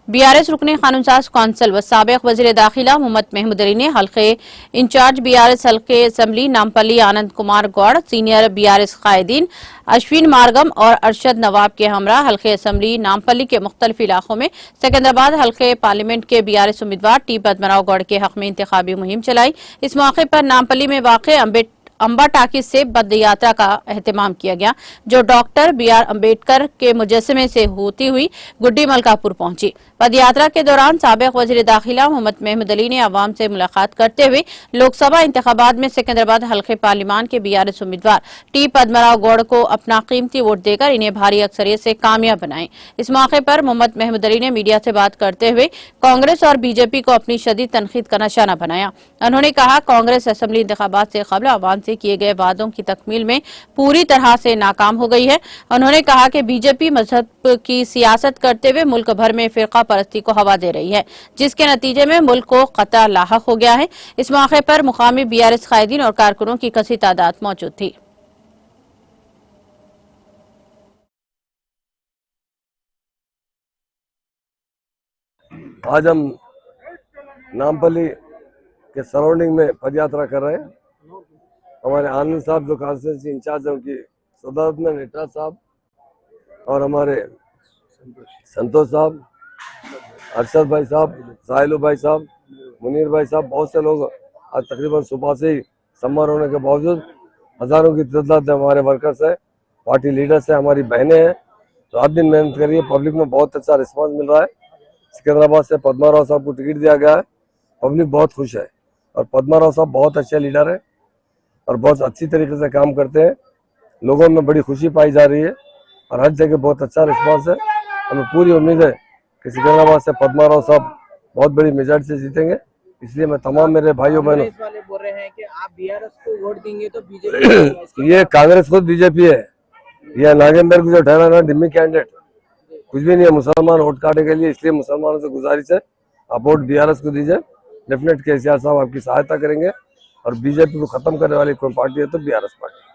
BRS रुकने कानूनसाज council व साबिक वजीर दाखिला मोहम्मद महमूद अली ने हल्के इंचार्ज बीआरएस हल्के assembly Nampally Anand Kumar Gaur, senior BRS कायदीन Ashwin Margam और अरशद नवाब के हमरा हल्के असम्बली नामपल्ली के मुख्तलिफ इलाकों में सिकंदराबाद हल्के पार्लियामेंट के बीआरएस उम्मीदवार टी पद्मराव गौड़ के हक में इंतखाबी मुहिम चलाई। इस मौके पर नामपल्ली में वाक़े अंबा टाकिज से पद यात्रा का एहतमाम किया गया, जो डॉक्टर बीआर अम्बेडकर के मुजस्समे से होती हुई गुड्डी मलकापुर पहुंची। पद यात्रा के दौरान साबिक वजीर दाखिला मोहम्मद महमूद अली ने अवाम से मुलाकात करते हुए लोकसभा इंतखाबात में सिकंदराबाद हल्के पार्लियामान के बीआरएस उम्मीदवार टी पद्मराव गौड़ को अपना कीमती वोट देकर इन्हें भारी अक्सरियत से कामयाब बनाए। इस मौके पर मोहम्मद महमूद अली ने मीडिया से बात करते हुए कांग्रेस और बीजेपी को अपनी शदीद तनकीद का निशाना बनाया। उन्होंने कहा, कांग्रेस असेंबली इंतखाबात से कबल अवाम से किए गए वादों की तकमील में पूरी तरह से नाकाम हो गई है। उन्होंने कहा कि बीजेपी मजहब की सियासत करते हुए मुल्क भर में फिरका परस्ती को हवा दे रही है, जिसके नतीजे में मुल्क को खतरा लाहक हो गया है। इस मौके पर मुकामी बीआरएस कायदीन और कारकुनों की कसी तादाद मौजूद थी। आज हम नामपल्ली के सराउंडिंग में पदयात्रा कर रहे हैं। हमारे आनंद साहब जो कॉन्स्टिट्यूंसी इंचार्ज है, उनकी सदारत में नेटा साहब और हमारे संतोष साहब, अरशद भाई साहब, साहिलू भाई साहब, मुनीर भाई साहब, बहुत से लोग आज तकरीबन सुबह से ही सम्मर होने के बावजूद हजारों की तादाद में हमारे वर्कर्स है, पार्टी लीडर्स है, हमारी बहनें हैं, तो रात दिन मेहनत करिए। पब्लिक में बहुत अच्छा रिस्पांस मिल रहा है। सिकंदराबाद से पद्माराव साहब को टिकट दिया गया है, पब्लिक बहुत खुश है और पद्माराव साहब बहुत अच्छे लीडर है और बहुत अच्छी तरीके से काम करते हैं। लोगों में बड़ी खुशी पाई जा रही है और हर जगह बहुत अच्छा रिस्पांस है। हमें पूरी उम्मीद है कि सिकंदराबाद से पद्माराव साहब बहुत बड़ी मेजॉरिटी से जीतेंगे। इसलिए मैं तमाम मेरे भाइयों बहनों वाले बोल रहे हैं कि आप बीआरएस को वोट देंगे तो बीजेपी ये कांग्रेस खुद बीजेपी है, यह नागेंद्र को जो ठहरा ना डिम्मी कैंडिडेट कुछ भी नहीं है मुसलमान वोट काटने के लिए। इसलिए मुसलमानों से गुजारिश है, आप वोट बीआरएस को दीजिए। डेफिनेट केसीआर साहब आपकी सहायता करेंगे और बीजेपी को खत्म करने वाली कोई पार्टी है तो बीआरएस पार्टी।